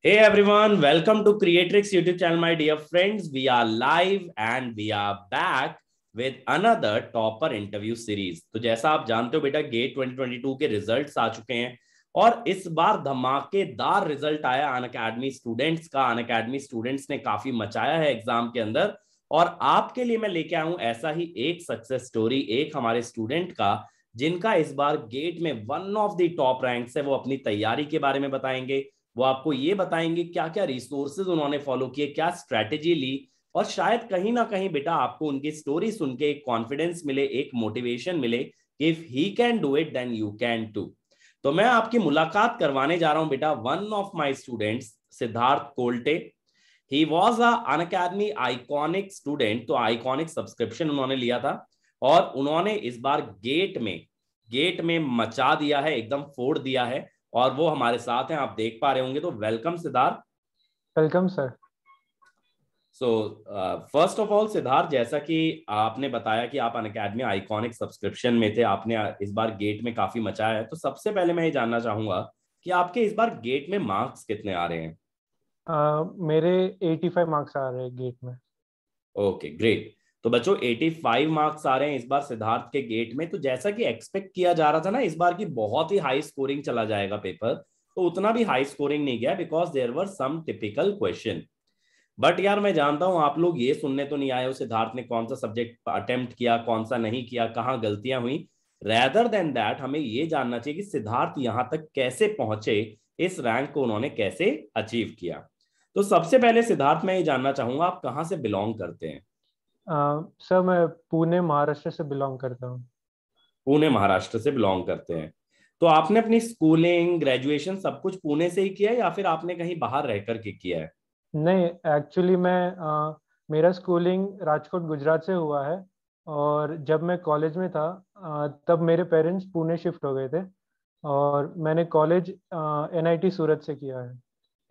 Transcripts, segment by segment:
Hey everyone, welcome to Creatrix YouTube channel, my dear friends. We are live and we are back with another topper interview series. तो जैसा आप जानते हो बेटा, gate 2022 के results आ चुके हैं और इस बार धमाकेदार रिजल्ट आया अनअकैडमी स्टूडेंट्स का। अनअकैडमी स्टूडेंट्स ने काफी मचाया है एग्जाम के अंदर और आपके लिए मैं लेके आया हूं ऐसा ही एक सक्सेस स्टोरी, एक हमारे स्टूडेंट का जिनका इस बार गेट में one of the top ranks है। वो अपनी तैयारी के बारे में बताएंगे, वो आपको ये बताएंगे क्या क्या रिसोर्सेज उन्होंने फॉलो किए, क्या स्ट्रैटेजी ली और शायद कहीं ना कहीं बेटा आपको उनकी स्टोरी सुन के एक कॉन्फिडेंस मिले, एक मोटिवेशन मिले कि if he can do it then you can too. तो मैं आपकी मुलाकात करवाने जा रहा हूं बेटा one of my students, Siddharth Kolte. He was a Unacademy iconic student. तो आइकॉनिक सब्सक्रिप्शन उन्होंने लिया था और उन्होंने इस बार गेट में मचा दिया है, एकदम फोड़ दिया है और वो हमारे साथ हैं, आप देख पा रहे होंगे। तो welcome Siddharth. Welcome sir. So first of all Siddharth, जैसा कि आपने बताया कि आप अनअकैडमी आइकॉनिक सब्सक्रिप्शन में थे, आपने इस बार गेट में काफी मचाया है, तो सबसे पहले मैं ये जानना चाहूंगा कि आपके इस बार गेट में मार्क्स कितने आ रहे हैं। मेरे 85 मार्क्स आ रहे हैं गेट में। Okay great. तो बच्चों 85 मार्क्स आ रहे हैं इस बार सिद्धार्थ के गेट में। तो जैसा कि एक्सपेक्ट किया जा रहा था ना इस बार की बहुत ही हाई स्कोरिंग चला जाएगा पेपर, तो उतना भी हाई स्कोरिंग नहीं गया because there were some typical question. But यार मैं जानता हूं आप लोग ये सुनने तो नहीं आए हो सिद्धार्थ ने कौन सा सब्जेक्ट अटेम्प्ट किया, कौन सा नहीं किया, कहाँ गलतियां हुई। रैदर देन दैट हमें ये जानना चाहिए कि सिद्धार्थ यहां तक कैसे पहुंचे, इस रैंक को उन्होंने कैसे अचीव किया। तो सबसे पहले सिद्धार्थ मैं ये जानना चाहूंगा आप कहाँ से बिलोंग करते हैं। सर मैं पुणे महाराष्ट्र से बिलोंग करता हूँ। पुणे महाराष्ट्र से बिलोंग करते हैं। तो आपने अपनी स्कूलिंग ग्रेजुएशन सब कुछ पुणे से ही किया है या फिर आपने कहीं बाहर रह करके किया है। नहीं, एक्चुअली मेरा स्कूलिंग राजकोट गुजरात से हुआ है। और जब मैं कॉलेज में था तब मेरे पेरेंट्स पुणे शिफ्ट हो गए थे। और मैंने कॉलेज एनआईटी सूरत से किया है।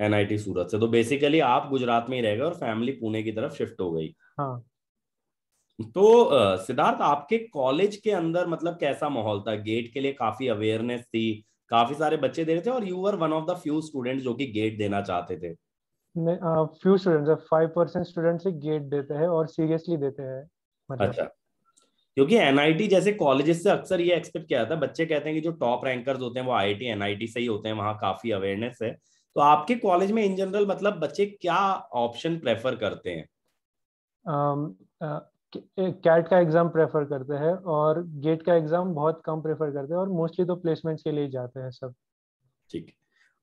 एनआईटी सूरत से। तो बेसिकली आप गुजरात में ही रह गए और फैमिली पुणे की तरफ शिफ्ट हो गई। हाँ। तो सिद्धार्थ आपके कॉलेज के अंदर मतलब कैसा माहौल था, गेट के लिए काफी अवेयरनेस थी, काफी सारे बच्चे दे रहे थे और you were one of the few students जो कि गेट देना चाहते थे। फ्यू स्टूडेंट्स, 5% स्टूडेंट्स ही गेट देते हैं और सीरियसली देते हैं। मतलब। अच्छा, क्योंकि एनआईटी जैसे कॉलेजेस से अक्सर ये एक्सपेक्ट किया जाता है, बच्चे कहते हैं कि जो टॉप रैंकर्स होते हैं वो आईआईटी एनआईटी से ही होते हैं, वहाँ काफी अवेयरनेस है। तो आपके कॉलेज में इन जनरल मतलब बच्चे क्या ऑप्शन प्रेफर करते हैं। कैट का एग्ज़ाम प्रेफर करते हैं और गेट का एग्ज़ाम बहुत कम प्रेफर करते हैं और मोस्टली तो प्लेसमेंट्स के लिए ही जाते हैं सब। ठीक है।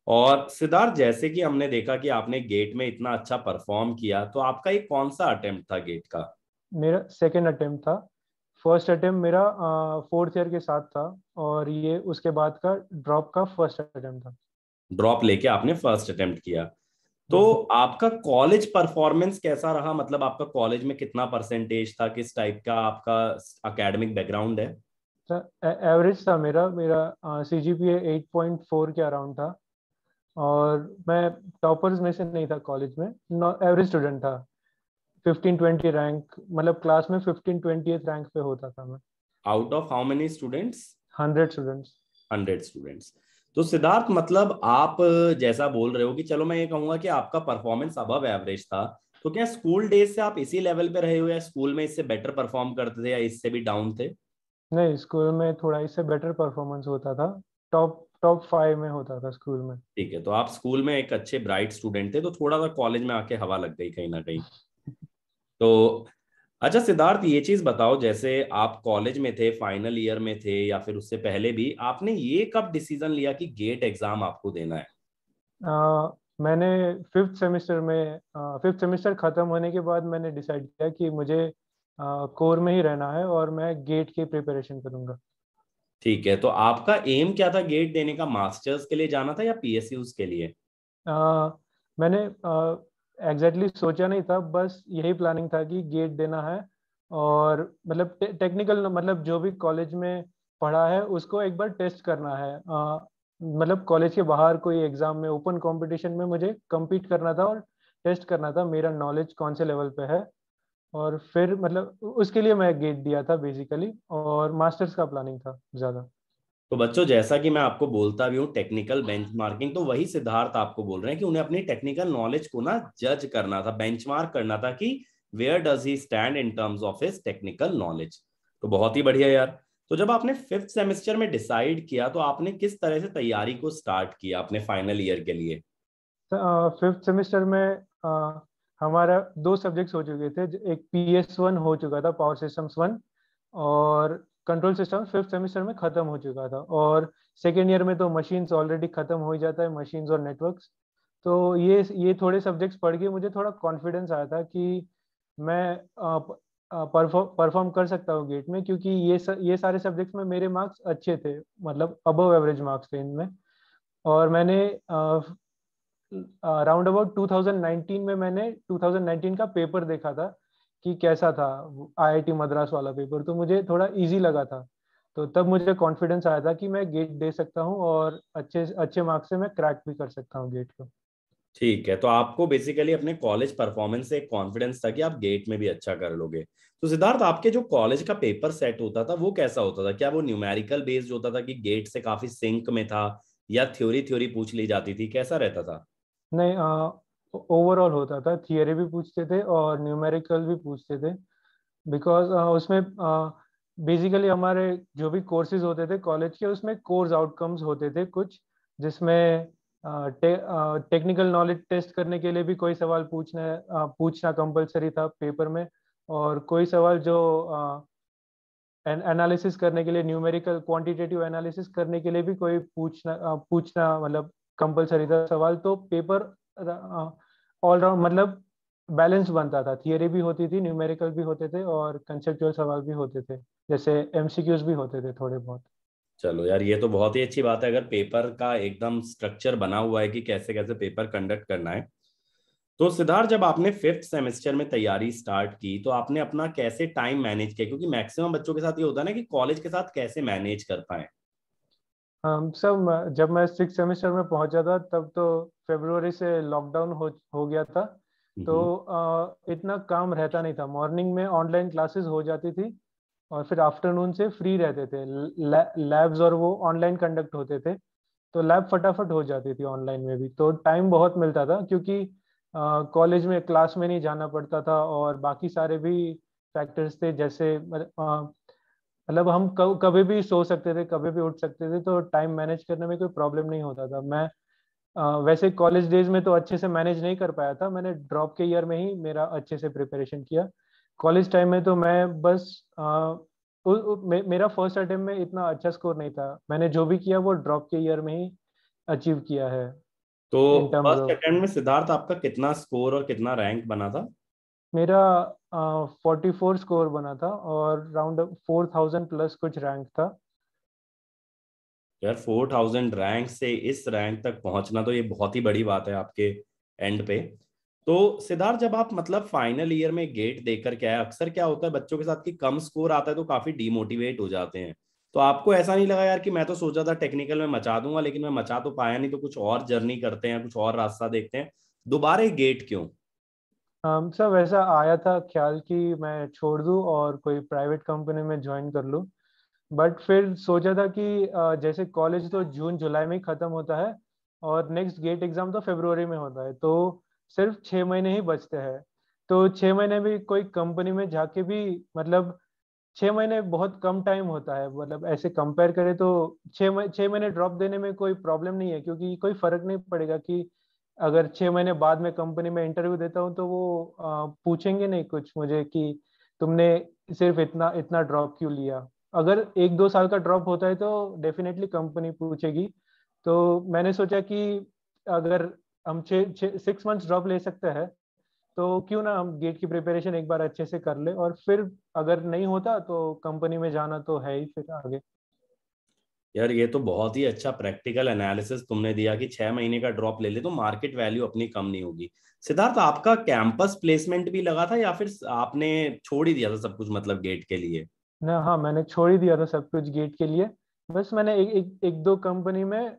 और सिद्धार्थ जैसे कि हमने देखा कि आपने गेट में इतना अच्छा परफॉर्म किया, तो आपका ये कौन सा अटेम्प्ट था गेट का। मेरा सेकेंड अटेम्प्ट था। फर्स्ट अटेम्प्ट मेरा फोर्थ ईयर के साथ था। और ये उसके बाद का ड्रॉप का फर्स्ट अटेम्प्ट था। ड्रॉप लेके आपने फर्स्ट अटेम्प्ट किया। तो हाँ। आपका कॉलेज परफॉर्मेंस कैसा रहा, मतलब आपका कॉलेज में कितना परसेंटेज था, किस टाइप का आपका एकेडमिक बैकग्राउंड है। तो एवरेज था मेरा मेरा CGPA 8.4 के अराउंड था। और मैं टॉपर्स में से नहीं था कॉलेज में। एवरेज स्टूडेंट था। 15-20 रैंक, मतलब क्लास में 15-20th रैंक पे होता था मैं। Out of how many students. 100 students. 100 students. तो सिद्धार्थ मतलब आप जैसा बोल रहे हो कि चलो मैं ये कहूंगा कि आपका परफॉर्मेंस अबव एवरेज था, तो क्या स्कूल डेज से आप इसी लेवल पे रहे हो या स्कूल में इससे बेटर परफॉर्म करते थे या इससे भी डाउन थे। नहीं, स्कूल में थोड़ा इससे बेटर परफॉर्मेंस होता था। टॉप टॉप 5 में होता था स्कूल में। ठीक है, तो आप स्कूल में एक अच्छे ब्राइट स्टूडेंट थे, तो थोड़ा सा कॉलेज में आके हवा लग गई कहीं ना कहीं। तो अच्छा सिद्धार्थ ये चीज बताओ, जैसे आप कॉलेज में थे, फाइनल ईयर में थे या फिर उससे पहले भी, आपने ये कब डिसीजन लिया कि गेट एग्जाम आपको देना है। मैंने फिफ्थ सेमेस्टर ख़त्म होने के बाद मैंने डिसाइड किया कि मुझे कोर में ही रहना है और मैं गेट की प्रिपरेशन करूँगा। ठीक है, तो आपका एम क्या था गेट देने का, मास्टर्स के लिए जाना था या पीएसयूज के लिए। मैंने एग्जैक्टली सोचा नहीं था, बस यही प्लानिंग था कि गेट देना है। और मतलब टेक्निकल, मतलब जो भी कॉलेज में पढ़ा है उसको एक बार टेस्ट करना है। मतलब कॉलेज के बाहर कोई एग्जाम में, ओपन कंपटीशन में मुझे compete करना था और टेस्ट करना था मेरा नॉलेज कौन से लेवल पे है। और फिर मतलब उसके लिए मैं गेट दिया था बेसिकली, और मास्टर्स का प्लानिंग था ज़्यादा। तो बच्चों, जैसा कि मैं आपको बोलता भी हूँ टेक्निकल बेंचमार्किंग, तो वही सिद्धार्थ आपको बोल रहे हैं कि उन्हें अपनी टेक्निकल नॉलेज को ना जज करना था, बेंचमार्क करना था कि where does he stand in terms of his technical knowledge. तो बहुत ही बढ़िया यार। तो जब आपने फिफ्थ सेमेस्टर में डिसाइड किया तो आपने किस तरह से तैयारी को स्टार्ट किया अपने फाइनल ईयर के लिए? फिफ्थ सेमेस्टर में हमारा दो सब्जेक्ट्स हो चुके थे। एक PS1 हो चुका था, पावर सिस्टम्स 1, और कंट्रोल सिस्टम फिफ्थ सेमेस्टर में ख़त्म हो चुका था। और सेकेंड ईयर में तो मशीन्स ऑलरेडी ख़त्म हो ही जाता है, मशीन्स और नेटवर्क्स। तो ये थोड़े सब्जेक्ट्स पढ़ के मुझे थोड़ा कॉन्फिडेंस आया था कि मैं परफॉर्म कर सकता हूँ गेट में, क्योंकि ये सारे सब्जेक्ट्स में मेरे मार्क्स अच्छे थे, मतलब अबव एवरेज मार्क्स थे इनमें। और मैंने अराउंड अबाउट 2019 में मैंने 2019 का पेपर देखा था कि कैसा था, IIT मद्रास वाला पेपर, तो मुझे थोड़ा इजी लगा था। तो तब मुझे कॉन्फिडेंस आया था कि मैं गेट दे सकता हूँ और अच्छे अच्छे मार्क्स से मैं क्रैक भी कर सकता हूँ गेट को। ठीक है, तो आपको बेसिकली अपने कॉलेज परफॉर्मेंस से एक कॉन्फिडेंस था कि आप गेट में भी अच्छा कर लोगे। तो सिद्धार्थ, आपके जो कॉलेज का पेपर सेट होता था वो कैसा होता था? क्या वो न्यूमेरिकल बेस्ड होता था कि गेट से काफी सिंक में था, या थ्योरी थ्योरी पूछ ली जाती थी, कैसा रहता था? नहीं, ओवरऑल होता था, थियरी भी पूछते थे और न्यूमेरिकल भी पूछते थे। बिकॉज उसमें बेसिकली हमारे जो भी कोर्सेज होते थे कॉलेज के, उसमें कोर्स आउटकम्स होते थे कुछ, जिसमें टेक्निकल नॉलेज टेस्ट करने के लिए भी कोई सवाल पूछना कंपलसरी था पेपर में। और कोई सवाल जो एनालिसिस करने के लिए, न्यूमेरिकल क्वांटिटेटिव एनालिसिस करने के लिए भी कोई पूछना मतलब कंपलसरी था सवाल। तो पेपर ऑल राउंड मतलब बैलेंस बनता था, थियरी भी होती थी, न्यूमेरिकल भी होते थे और कंसेप्चुअल सवाल भी होते थे, जैसे MCQs भी होते थे थोड़े बहुत। चलो यार, ये तो बहुत ही अच्छी बात है अगर पेपर का एकदम स्ट्रक्चर बना हुआ है कि कैसे कैसे पेपर कंडक्ट करना है। तो सिद्धार्थ, जब आपने फिफ्थ सेमेस्टर में तैयारी स्टार्ट की तो आपने अपना कैसे टाइम मैनेज किया? क्योंकि मैक्सिमम बच्चों के साथ ये होता है ना कि कॉलेज के साथ कैसे मैनेज कर पाए। हम सब जब मैं सिक्स सेमेस्टर में पहुंचा था तब तो फरवरी से लॉकडाउन हो गया था। तो हम्म। इतना काम रहता नहीं था, मॉर्निंग में ऑनलाइन क्लासेस हो जाती थी और फिर आफ्टरनून से फ्री रहते थे। लैब्स और वो ऑनलाइन कंडक्ट होते थे, तो लैब फटाफट हो जाती थी ऑनलाइन में भी, तो टाइम बहुत मिलता था, क्योंकि कॉलेज में क्लास में नहीं जाना पड़ता था और बाकी सारे भी फैक्टर्स थे, जैसे मतलब हम कभी भी सो सकते थे, कभी भी उठ सकते थे, तो टाइम मैनेज करने में कोई प्रॉब्लम नहीं होता था। मैं वैसे कॉलेज डेज में तो अच्छे से मैनेज नहीं कर पाया था, मैंने ड्रॉप के ईयर में ही मेरा अच्छे से प्रिपरेशन किया। कॉलेज टाइम में तो मैं बस मेरा फर्स्ट अटेम्प्ट में इतना अच्छा स्कोर नहीं था, मैंने जो भी किया वो ड्रॉप के ईयर में ही अचीव किया है तो in terms first of. Attempt में सिद्धार्थ आपका कितना स्कोर और कितना रैंक बना था? मेरा 44 स्कोर बना था और राउंड 4000 प्लस कुछ रैंक था। यार, 4000 रैंक से इस रैंक तक पहुंचना तो ये बहुत ही बड़ी बात है आपके एंड पे। तो सिद्धार्थ, जब आप मतलब फाइनल ईयर में गेट देकर के आए, अक्सर क्या होता है बच्चों के साथ कि कम स्कोर आता है तो काफी डीमोटिवेट हो जाते हैं। तो आपको ऐसा नहीं लगा यार कि मैं तो सोचा था टेक्निकल में मचा दूंगा, लेकिन मैं मचा तो पाया नहीं, तो कुछ और जर्नी करते हैं, कुछ और रास्ता देखते हैं, दोबारा गेट क्यों? सब ऐसा आया था ख्याल कि मैं छोड़ दूं और कोई प्राइवेट कंपनी में ज्वाइन कर लूं। बट फिर सोचा था कि जैसे कॉलेज तो जून जुलाई में ही खत्म होता है और नेक्स्ट गेट एग्जाम तो फरवरी में होता है, तो सिर्फ 6 महीने ही बचते हैं। तो 6 महीने भी कोई कंपनी में जाके भी, मतलब 6 महीने बहुत कम टाइम होता है, मतलब ऐसे कंपेयर करें तो 6 महीने ड्रॉप देने में कोई प्रॉब्लम नहीं है, क्योंकि कोई फर्क नहीं पड़ेगा कि अगर 6 महीने बाद में कंपनी में इंटरव्यू देता हूँ तो वो पूछेंगे नहीं कुछ मुझे कि तुमने सिर्फ इतना इतना ड्रॉप क्यों लिया। अगर 1-2 साल का ड्रॉप होता है तो डेफिनेटली कंपनी पूछेगी। तो मैंने सोचा कि अगर हम 6 मंथ्स ड्रॉप ले सकते हैं तो क्यों ना हम गेट की प्रिपरेशन एक बार अच्छे से कर ले, और फिर अगर नहीं होता तो कंपनी में जाना तो है ही फिर आगे। यार, ये तो बहुत ही अच्छा प्रैक्टिकल एनालिसिस तुमने दिया कि 6 महीने का ड्रॉप ले ले तो मार्केट वैल्यू अपनी कम नहीं होगी। सिद्धार्थ, आपका कैंपस प्लेसमेंट भी लगा था या फिर आपने छोड़ ही दिया था सब कुछ, मतलब गेट के लिए? ना, हाँ, मैंने छोड़ ही दिया था सब कुछ गेट के लिए। बस मैंने एक दो कंपनी में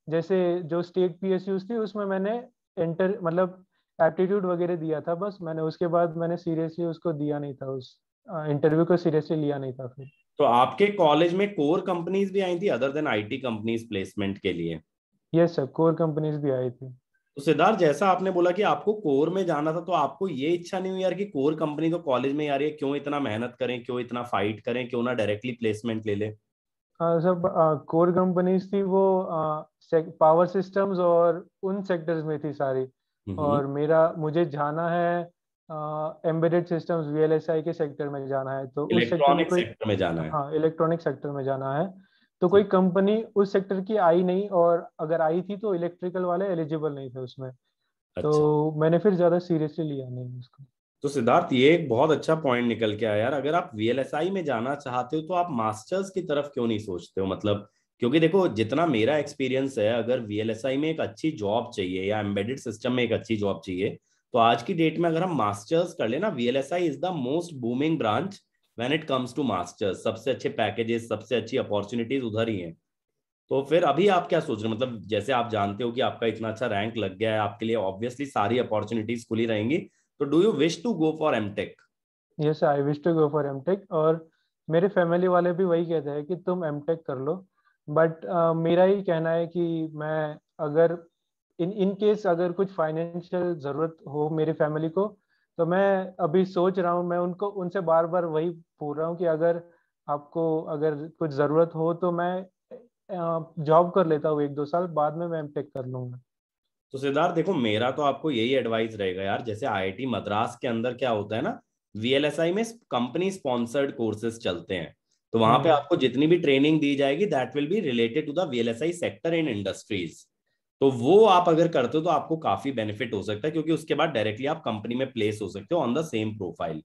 जैसे जो स्टेट PSUs थी उसमें मैंने एंटर मतलब एप्टीट्यूड वगैरह दिया था, बस मैंने उसके बाद मैंने सीरियसली उसको दिया नहीं था, उस इंटरव्यू को सीरियसली लिया नहीं था फिर। तो आपके कॉलेज में कोर कंपनीज भी आई थी other than IT companies placement के लिए? यस सर, कोर कंपनीज भी आई थी। तो सिद्धार्थ, जैसा आपने बोला कि आपको कोर में जाना था, तो आपको ये इच्छा नहीं हुई यार कि कोर कंपनी तो कॉलेज में यार, ये क्यों इतना मेहनत करें, क्यों इतना फाइट करें, क्यों ना डायरेक्टली प्लेसमेंट ले ले? सब कोर कंपनीज थी वो, पावर सिस्टम्स और उन सेक्टर्स में थी सारी। हम्म। और मुझे जाना है एम्बेडेड सिस्टम्स वीएलएसआई के सेक्टर में जाना है, तो उस सेक्टर में इलेक्ट्रॉनिक कोई, सेक्टर में जाना है। हाँ इलेक्ट्रॉनिक सेक्टर में जाना है। तो कोई ठीक। कंपनी उस सेक्टर की आई नहीं, और अगर आई थी तो इलेक्ट्रिकल वाले एलिजिबल नहीं थे उसमें। अच्छा। तो मैंने फिर ज़्यादा सीरियसली लिया नहीं उसको। तो सिद्धार्थ, ये एक बहुत अच्छा पॉइंट निकल के आया यार। अगर आप वीएलएसआई में जाना चाहते हो तो आप मास्टर्स की तरफ क्यों नहीं सोचते हो? मतलब क्योंकि देखो, जितना मेरा एक्सपीरियंस है, अगर वीएलएसआई में एक अच्छी जॉब चाहिए या एम्बेडेड सिस्टम में एक अच्छी जॉब चाहिए, तो आज की डेट में अगर हम मास्टर्स कर लेना, VLSI is the most booming branch when it comes to masters. सबसे अच्छे पैकेजेस, सबसे अच्छी अपॉर्चुनिटीज उधर ही हैं। तो फिर अभी आप क्या सोच रहे हो? मतलब जैसे आप जानते हो कि आपका इतना अच्छा रैंक लग गया है, आपके लिए ऑब्वियसली सारी अपॉर्चुनिटीज खुली रहेंगी। तो do you wish to go for MTech? Yes, I wish to go for MTech. और मेरे फैमिली वाले भी वही कहते हैं कि तुम एमटेक कर लो। बट मेरा ही कहना है कि मैं, अगर इन इन केस अगर कुछ फाइनेंशियल ज़रूरत हो मेरी फैमिली को, तो मैं अभी सोच रहा हूँ, मैं उनको उनसे बार बार वही बोल रहा हूँ कि अगर आपको अगर कुछ ज़रूरत हो तो मैं जॉब कर लेता हूँ 1-2 साल, बाद में मैं एमटेक कर लूँगा। तो सिद्धार्थ देखो, मेरा तो आपको यही एडवाइस रहेगा यार। जैसे आईआईटी मद्रास के अंदर क्या होता है ना, वीएलएसआई में कंपनी स्पॉन्सर्ड कोर्सेज चलते हैं। तो वहां पे हम्म। आपको जितनी भी ट्रेनिंग दी जाएगी, that will be related to the VLSI sector in industries. तो वो आप अगर करते हो तो आपको काफी बेनिफिट हो सकता है, क्योंकि उसके बाद डायरेक्टली आप कंपनी में प्लेस हो सकते हो ऑन द सेम प्रोफाइल।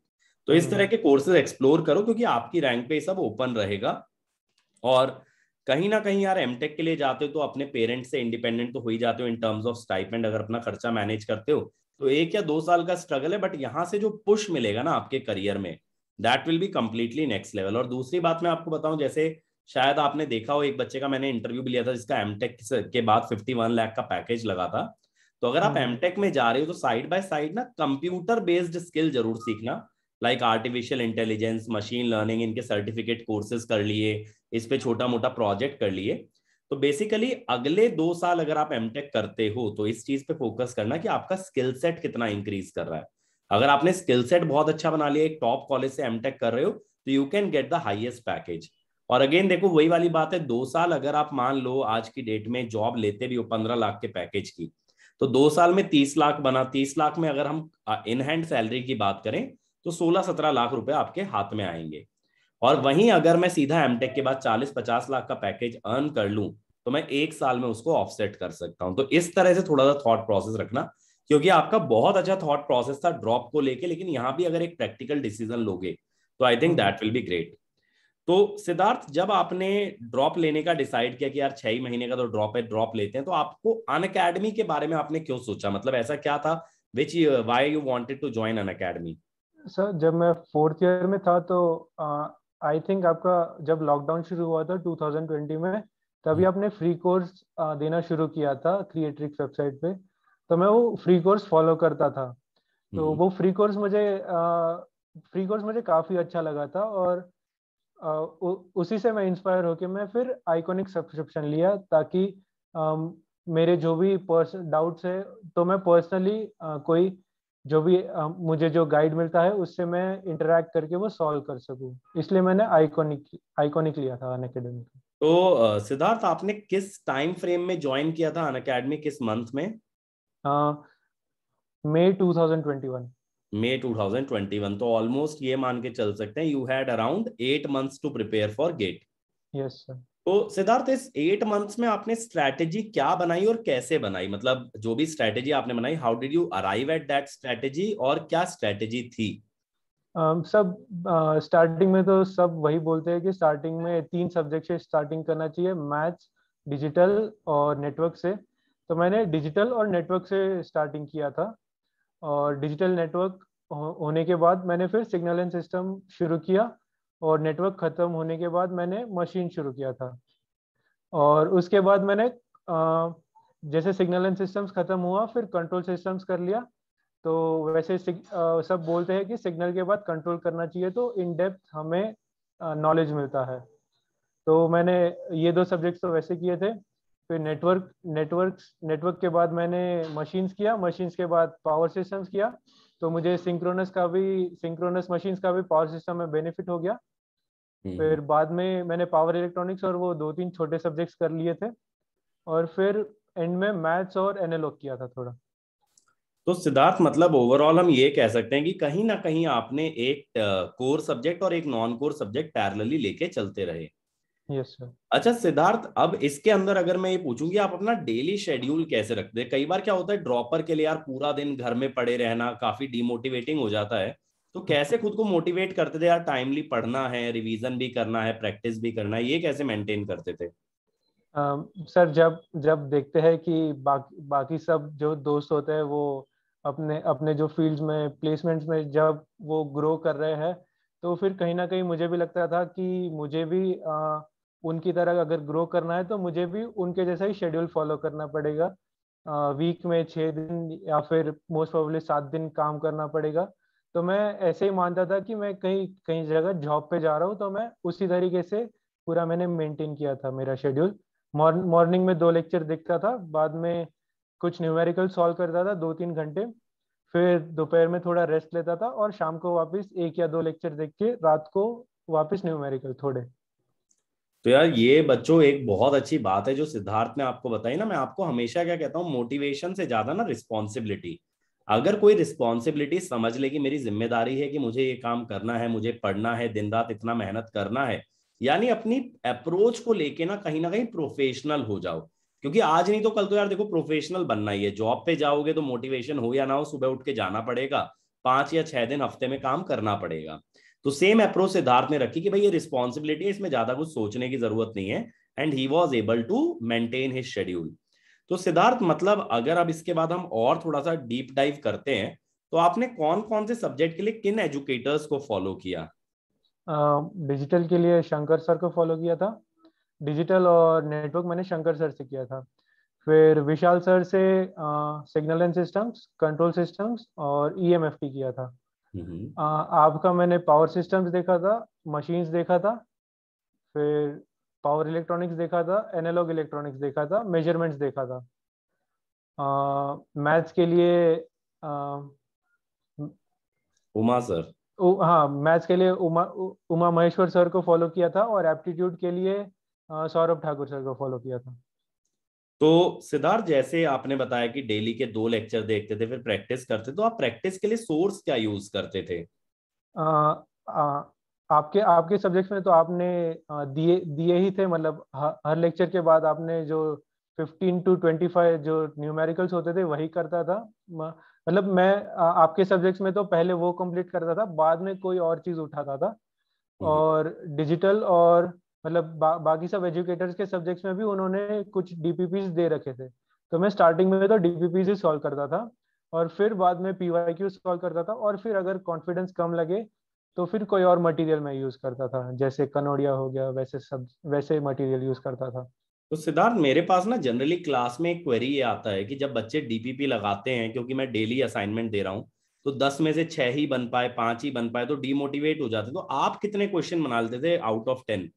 तो इस तरह हम्म। के कोर्सेज एक्सप्लोर करो, क्योंकि आपकी रैंक पे ये सब ओपन रहेगा। और कहीं ना कहीं यार, एमटेक के लिए जाते हो तो अपने पेरेंट्स से इंडिपेंडेंट तो हो ही जाते हो इन टर्म्स ऑफ स्टाइपेंड। अगर अपना खर्चा मैनेज करते हो तो 1 या 2 साल का स्ट्रगल है, बट यहाँ से जो पुश मिलेगा ना आपके करियर में, that will be completely next level. और दूसरी बात मैं आपको बताऊं, जैसे शायद आपने देखा हो, एक बच्चे का मैंने इंटरव्यू भी लिया था जिसका एमटेक के बाद 51 लाख का पैकेज लगा था। तो अगर आप हम्म। एमटेक में जा रहे हो तो साइड बाय साइड ना कंप्यूटर बेस्ड स्किल जरूर सीखना। Like artificial intelligence, machine learning, इनके सर्टिफिकेट कोर्सेज कर लिए, इस पे छोटा मोटा प्रोजेक्ट कर लिए। तो बेसिकली अगले 2 साल अगर आप एमटेक करते हो तो इस चीज पे फोकस करना कि आपका स्किल सेट कितना इंक्रीज कर रहा है। अगर आपने स्किल सेट बहुत अच्छा बना लिया, एक टॉप कॉलेज से एमटेक कर रहे हो, तो you can get the highest package. और अगेन देखो, वही वाली बात है, 2 साल अगर आप मान लो आज की डेट में जॉब लेते भी हो 15 लाख के पैकेज की, तो 2 साल में 30 लाख बना। 30 लाख में अगर हम इन हैंड सैलरी की बात करें तो 16-17 लाख रुपए आपके हाथ में आएंगे। और वहीं अगर मैं सीधा एमटेक के बाद 40-50 लाख का पैकेज अर्न कर लूं, तो मैं 1 साल में उसको ऑफसेट कर सकता हूं। तो इस तरह से थोड़ा सा थॉट प्रोसेस रखना, क्योंकि आपका बहुत अच्छा थॉट प्रोसेस था ड्रॉप को लेके, लेकिन यहां भी अगर एक प्रैक्टिकल डिसीजन लोगे तो I think hmm. That will be great. तो सिद्धार्थ, जब आपने ड्रॉप लेने का डिसाइड किया कि यार 6 ही महीने का तो ड्रॉप है, ड्रॉप लेते हैं, तो आपको अन अकेडमी के बारे में आपने क्यों सोचा? मतलब ऐसा क्या था which why you wanted to join an academy? Sir, जब मैं फोर्थ ईयर में था तो आई थिंक आपका, जब लॉकडाउन शुरू हुआ था 2020 में, तभी आपने फ्री कोर्स देना शुरू किया था क्रिएट्रिक्स वेबसाइट पे। तो मैं वो फ्री कोर्स फॉलो करता था। तो वो फ्री कोर्स मुझे काफ़ी अच्छा लगा था। और उसी से मैं इंस्पायर होके मैं फिर आइकॉनिक सब्सक्रिप्शन लिया, ताकि मेरे जो भी डाउट्स है, तो मैं पर्सनली कोई जो भी मुझे जो गाइड मिलता है उससे मैं इंटरेक्ट करके वो सॉल्व कर सकूं। इसलिए मैंने आइकॉनिक आइकॉनिक लिया था अनअकैडमी तो सिद्धार्थ, आपने किस टाइम फ्रेम में ज्वाइन किया था अन अकेडमी, किस मंथ में? का। मई 2021। मई 2021। तो ऑलमोस्ट ये मान के चल सकते हैं you had around 8 months to prepare for GATE. Yes sir. तो सिद्धार्थ, इस 8 मंथ्स में आपने स्ट्रैटेजी क्या बनाई और कैसे बनाई? मतलब जो भी स्ट्रैटेजी आपने बनाई, how did you arrive at that strategy, और क्या स्ट्रैटेजी थी? सब स्टार्टिंग में तो सब वही बोलते हैं कि स्टार्टिंग में 3 सब्जेक्ट से स्टार्टिंग करना चाहिए, मैथ्स, डिजिटल और नेटवर्क से। तो मैंने डिजिटल और नेटवर्क से स्टार्टिंग किया था। और डिजिटल नेटवर्क होने के बाद मैंने फिर सिग्नल एंड सिस्टम शुरू किया। और नेटवर्क ख़त्म होने के बाद मैंने मशीन शुरू किया था। और उसके बाद मैंने जैसे सिग्नल एंड सिस्टम्स ख़त्म हुआ, फिर कंट्रोल सिस्टम्स कर लिया। तो वैसे सब बोलते हैं कि सिग्नल के बाद कंट्रोल करना चाहिए, तो इन डेप्थ हमें नॉलेज मिलता है। तो मैंने ये 2 सब्जेक्ट्स तो वैसे किए थे। फिर नेटवर्क के बाद मैंने मशीन्स के बाद पावर सिस्टम्स किया। तो मुझे सिंक्रोनस मशीन्स का भी पावर सिस्टम में बेनिफिट हो गया। फिर बाद में मैंने पावर इलेक्ट्रॉनिक्स और वो 2-3 छोटे सब्जेक्ट्स कर लिए थे, और फिर एंड में मैथ्स और एनालॉग किया था थोड़ा। तो सिद्धार्थ मतलब ओवरऑल हम ये कह सकते हैं कि कहीं ना कहीं आपने एक कोर सब्जेक्ट और एक नॉन कोर सब्जेक्ट पैरेलली लेके चलते रहे। Yes sir. अच्छा सिद्धार्थ, अब इसके अंदर अगर मैं ये पूछूं कि आप अपना डेली शेड्यूल कैसे रखते हैं? कई बार क्या होता है ड्रॉपर के लिए यार पूरा दिन घर में पड़े रहना काफी डिमोटिवेटिंग हो जाता है। तो कैसे खुद को मोटिवेट करते थे यार, टाइमली पढ़ना है, रिवीजन भी करना है, प्रैक्टिस भी करना है, ये कैसे मेंटेन करते थे? सर जब जब देखते हैं कि बाकी सब जो दोस्त होते हैं वो अपने अपने जो फील्ड्स में प्लेसमेंट्स में जब वो ग्रो कर रहे हैं, तो फिर कहीं ना कहीं मुझे भी लगता था कि मुझे भी उनकी तरह अगर ग्रो करना है तो मुझे भी उनके जैसा ही शेड्यूल फॉलो करना पड़ेगा। वीक में 6 दिन या फिर मोस्ट प्रोबेबली 7 दिन काम करना पड़ेगा। तो मैं ऐसे ही मानता था कि मैं कहीं कहीं जगह जॉब पे जा रहा हूँ, तो मैं उसी तरीके से पूरा मैंने मेंटेन किया था मेरा शेड्यूल। मॉर्निंग में 2 लेक्चर देखता था, बाद में कुछ न्यूमेरिकल सॉल्व करता था 2-3 घंटे, फिर दोपहर में थोड़ा रेस्ट लेता था, और शाम को वापस 1 या 2 लेक्चर देख के रात को वापस न्यूमेरिकल थोड़े। तो यार ये बच्चों एक बहुत अच्छी बात है जो सिद्धार्थ ने आपको बताई ना। मैं आपको हमेशा क्या कहता हूँ, मोटिवेशन से ज्यादा ना रिस्पॉन्सिबिलिटी। अगर कोई रिस्पॉन्सिबिलिटी समझ ले कि मेरी जिम्मेदारी है कि मुझे ये काम करना है, मुझे पढ़ना है, दिन रात इतना मेहनत करना है, यानी अपनी अप्रोच को लेके ना कहीं प्रोफेशनल हो जाओ। क्योंकि आज नहीं तो कल तो यार देखो प्रोफेशनल बनना ही है। जॉब पे जाओगे तो मोटिवेशन हो या ना हो, सुबह उठ के जाना पड़ेगा, 5 या 6 दिन हफ्ते में काम करना पड़ेगा। तो सेम अप्रोच सिद्धार्थ ने रखी कि भाई ये रिस्पॉन्सिबिलिटी है, इसमें ज्यादा कुछ सोचने की जरूरत नहीं है। And he was able to maintain his schedule. तो सिद्धार्थ मतलब अगर अब इसके बाद हम और थोड़ा सा डीप डाइव करते हैं, तो आपने कौन कौन से सब्जेक्ट के लिए किन एजुकेटर्स को फॉलो किया? डिजिटल के लिए शंकर सर को फॉलो किया था। डिजिटल और नेटवर्क मैंने शंकर सर से किया था। फिर विशाल सर से signal and systems, control systems और ईएमएफटी किया था। हम्म। आपका मैंने पावर सिस्टम्स देखा था, मशीन्स देखा था, फिर पावर इलेक्ट्रॉनिक्स देखा था, एनालॉग इलेक्ट्रॉनिक्स देखा था, मेजरमेंट्स देखा था। मैथ्स के लिए उमा सर। हाँ, मैथ्स के लिए उमा महेश्वर सर को फॉलो किया था, और एप्टीट्यूड के लिए सौरभ ठाकुर सर को फॉलो किया था। तो सिद्धार्थ जैसे आपने बताया कि डेली के 2 लेक्चर देखते थे फिर प्रैक्टिस करते, तो आप प्रैक्टिस के लिए सोर्स क्या यूज करते थे? आ, आ, आपके आपके सब्जेक्ट्स में तो आपने दिए दिए ही थे, मतलब हर लेक्चर के बाद आपने जो 15 to 25 जो न्यूमेरिकल्स होते थे वही करता था। मतलब मैं आपके सब्जेक्ट्स में तो पहले वो कंप्लीट करता था, बाद में कोई और चीज उठाता था। हम्म। और डिजिटल और मतलब बाकी सब एजुकेटर्स के सब्जेक्ट्स में भी उन्होंने कुछ डीपीपीज दे रखे थे। तो मैं स्टार्टिंग में तो डीपीपीज ही सॉल्व करता था, और फिर बाद में पीवाईक्यू सॉल्व करता था, और फिर अगर कॉन्फिडेंस कम लगे तो फिर कोई और मटेरियल मैं यूज करता था, जैसे कनोडिया हो गया, वैसे मटेरियल यूज करता था। तो सिद्धार्थ मेरे पास ना जनरली क्लास में एक क्वेरी ये आता है कि जब बच्चे डीपीपी लगाते हैं, क्योंकि मैं डेली असाइनमेंट दे रहा हूँ, तो 10 में से 6 ही बन पाए, 5 ही बन पाए तो डीमोटिवेट हो जाते। तो आप कितने क्वेश्चन बना लेते थे आउट ऑफ 10?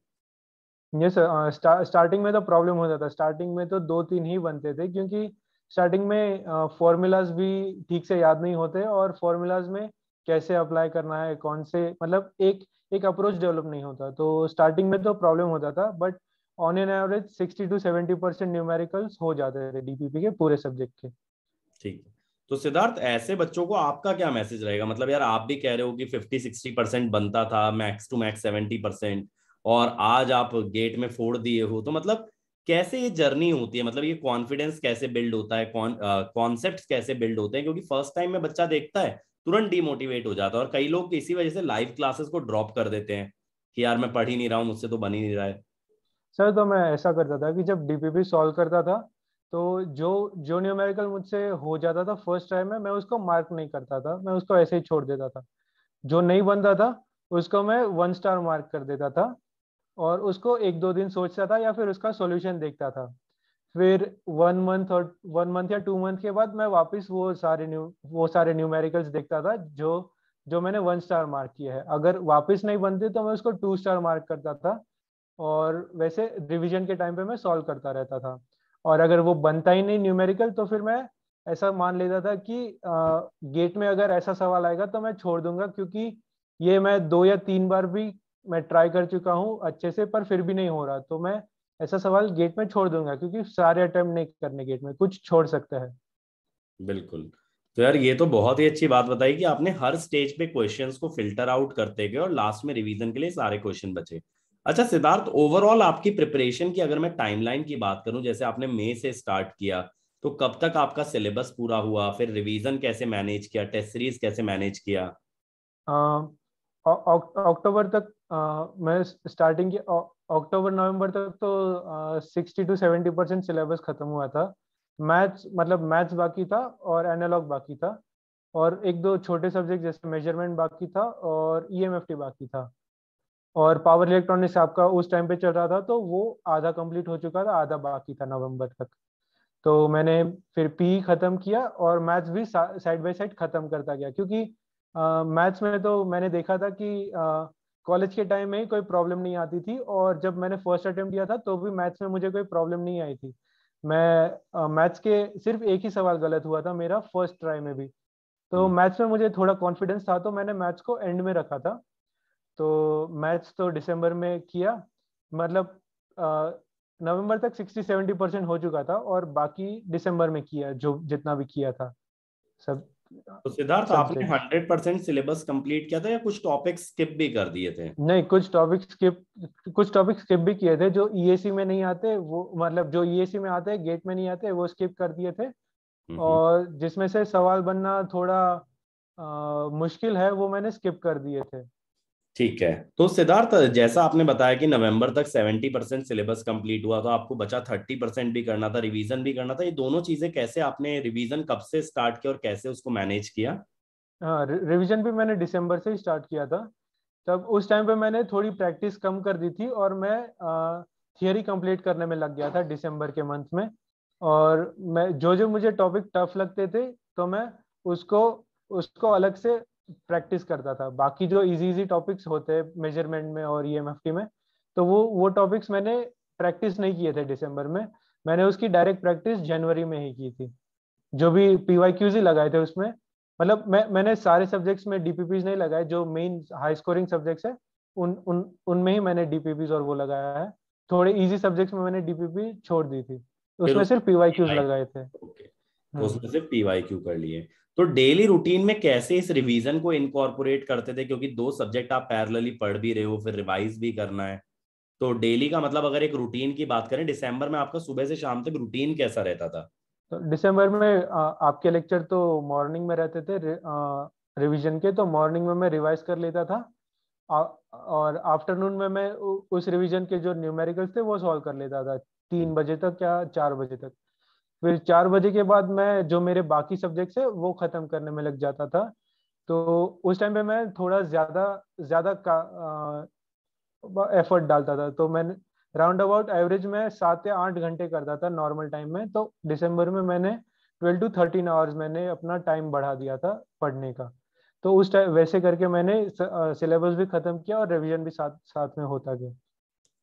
ये सर स्टार्टिंग में तो प्रॉब्लम हो जाता, स्टार्टिंग में तो 2-3 ही बनते थे, क्योंकि स्टार्टिंग में फॉर्मूलाज भी ठीक से याद नहीं होते, और फॉर्मूलाज में कैसे अप्लाई करना है, कौन से मतलब एक एक अप्रोच डेवलप नहीं होता। तो स्टार्टिंग में तो प्रॉब्लम होता था, but on an average 60 to 70% numericals हो जाते थे डीपीपी के पूरे सब्जेक्ट के। ठीक है। तो सिद्धार्थ ऐसे बच्चों को आपका क्या मैसेज रहेगा? मतलब यार आप भी कह रहे हो कि 50-60% बनता था, मैक्स टू मैक्स 70%, और आज आप गेट में फोड़ दिए हो। तो मतलब कैसे ये जर्नी होती है? मतलब ये कॉन्फिडेंस कैसे बिल्ड होता है, कॉन्सेप्ट्स कैसे बिल्ड होते हैं? क्योंकि फर्स्ट टाइम में बच्चा देखता है तुरंत डिमोटिवेट हो जाता है, और कई लोग इसी वजह से लाइव क्लासेस को ड्रॉप कर देते हैं कि यार मैं पढ़ ही नहीं रहा हूँ, मुझसे तो बन ही नहीं रहा है। सर तो मैं ऐसा करता था कि जब डीपीपी सॉल्व करता था, तो जो जो न्यूमेरिकल मुझसे हो जाता था फर्स्ट टाइम में, मैं उसको मार्क नहीं करता था, मैं उसको ऐसे ही छोड़ देता था। जो नहीं बनता था उसको मैं 1 स्टार मार्क कर देता था, और उसको 1-2 दिन सोचता था या फिर उसका सॉल्यूशन देखता था। फिर 1 मंथ या 2 मंथ के बाद मैं वापस वो सारे न्यूमेरिकल्स देखता था जो जो मैंने 1 स्टार मार्क किया है। अगर वापस नहीं बनते तो मैं उसको 2 स्टार मार्क करता था, और वैसे रिवीजन के टाइम पे मैं सॉल्व करता रहता था। और अगर वो बनता ही नहीं न्यूमेरिकल, तो फिर मैं ऐसा मान लेता था कि गेट में अगर ऐसा सवाल आएगा तो मैं छोड़ दूंगा, क्योंकि ये मैं 2 या 3 बार भी मैं ट्राई कर चुका हूँ अच्छे से, पर फिर भी नहीं हो रहा, तो मैं ऐसा सवाल गेट में छोड़ दूंगा, क्योंकि सारे अटेम्प्ट नहीं करने गेट में, कुछ छोड़ सकता है। बिल्कुल। तो यार ये तो बहुत ही अच्छी बात बताई कि आपने हर स्टेज पे क्वेश्चंस को फिल्टर आउट करते गए और लास्ट में रिवीजन के लिए सारे क्वेश्चन बचे। अच्छा सिद्धार्थ, ओवरऑल आपकी प्रिपरेशन की अगर मैं टाइमलाइन की बात करूं, जैसे आपने मई से स्टार्ट किया, तो कब तक आपका सिलेबस पूरा हुआ, फिर रिवीजन कैसे मैनेज किया, टेस्ट सीरीज कैसे मैनेज किया? अक्टूबर तक मैं स्टार्टिंग की, अक्टूबर नवंबर तक तो 60 to 70% सिलेबस खत्म हुआ था। मैथ्स, मतलब मैथ्स बाकी था और एनालॉग बाकी था, और एक दो छोटे सब्जेक्ट जैसे मेजरमेंट बाकी था और ईएमएफटी बाकी था। और पावर इलेक्ट्रॉनिक्स आपका उस टाइम पे चल रहा था, तो वो आधा कंप्लीट हो चुका था, आधा बाकी था नवंबर तक। तो मैंने फिर पी खत्म किया और मैथ्स भी साइड बाय साइड खत्म करता गया, क्योंकि मैथ्स में तो मैंने देखा था कि कॉलेज के टाइम में ही कोई प्रॉब्लम नहीं आती थी, और जब मैंने फर्स्ट अटेम्प्ट दिया था तो भी मैथ्स में मुझे कोई प्रॉब्लम नहीं आई थी। मैं मैथ्स के सिर्फ एक ही सवाल गलत हुआ था मेरा फर्स्ट ट्राई में भी। तो हम्म। मैथ्स में मुझे थोड़ा कॉन्फिडेंस था, तो मैंने मैथ्स को एंड में रखा था। तो मैथ्स तो दिसंबर में किया, मतलब नवंबर तक 60-70% हो चुका था, और बाकी दिसंबर में किया जो जितना भी किया था, सब तो सिद्धार्थ, आपने सब्जेक्ट्स। 100% सिलेबस कंप्लीट किया था या कुछ टॉपिक स्किप भी कर दिए थे? नहीं, कुछ टॉपिक स्किप भी किए थे जो ईएसी में नहीं आते, वो मतलब जो ईएसी में आते हैं गेट में नहीं आते, वो स्किप कर दिए थे। हम्म। और जिसमें से सवाल बनना थोड़ा मुश्किल है, वो मैंने स्किप कर दिए थे। ठीक है। तो सिद्धार्थ, जैसा आपने बताया कि नवंबर तक 70% सिलेबस कंप्लीट हुआ, तो आपको बचा 30% भी करना था, रिवीजन भी करना था। ये दोनों चीजें कैसे, आपने रिवीजन कब से स्टार्ट किया और कैसे उसको मैनेज किया? हाँ, रिवीजन भी मैंने दिसंबर से ही स्टार्ट किया था। तब उस टाइम पे मैंने थोड़ी प्रैक्टिस कम कर दी थी, और मैं थियरी कंप्लीट करने में लग गया था दिसंबर के मंथ में। और मैं जो जो मुझे टॉपिक टफ लगते थे, तो मैं उसको उसको अलग से प्रैक्टिस करता था। बाकी जो इजी इजी टॉपिक्स होते हैं मेजरमेंट में और ईएमएफटी में, तो वो टॉपिक्स मैंने प्रैक्टिस नहीं किए थे दिसंबर में। मैंने उसकी डायरेक्ट प्रैक्टिस जनवरी में ही की थी। जो भी पीवाईक्यूज ही लगाए थे उसमें, मतलब मैंने सारे सब्जेक्ट्स में डीपीपीज नहीं लगाए, जो मेन हाई स्कोरिंग सब्जेक्ट्स है उन उन उनमें ही मैंने डीपीपीज और वो लगाया है। थोड़े इजी सब्जेक्ट्स में मैंने डीपीपी छोड़ दी थी, फिर उसमें उसमें सिर्फ पीवाईक्यूज PYQ, लगाए थे। ओके, तो हम्म। उसमें सिर्फ PYQ कर लिए। तो डेली रूटीन में कैसे इस रिवीजन को इनकॉर्पोरेट करते थे, क्योंकि दो सब्जेक्ट आप पैरेलली पढ़ भी रहे हो, फिर रिवाइज भी करना है। तो डेली का मतलब, अगर एक रूटीन की बात करें, दिसंबर में आपका सुबह से शाम तक रूटीन कैसा रहता था? तो दिसंबर में आपके लेक्चर तो मॉर्निंग में रहते थे, रिवीजन के, तो मॉर्निंग में मैं रिवाइज कर लेता था। और आफ्टरनून में मैं उस रिवीजन के जो न्यूमेरिकल्स थे वो सॉल्व कर लेता था, 3 बजे तक या 4 बजे तक। फिर 4 बजे के बाद मैं जो मेरे बाकी सब्जेक्ट्स है वो खत्म करने में लग जाता था। तो उस टाइम पे मैं थोड़ा ज्यादा ज्यादा का एफर्ट डालता था, तो मैंने राउंड अबाउट एवरेज में 7 या 8 घंटे करता था नॉर्मल टाइम में। तो दिसंबर में मैंने 12 to 13 आवर्स मैंने अपना टाइम बढ़ा दिया था पढ़ने का। तो उस टाइम वैसे करके मैंने सिलेबस भी खत्म किया और रिवीजन भी साथ साथ में होता गया।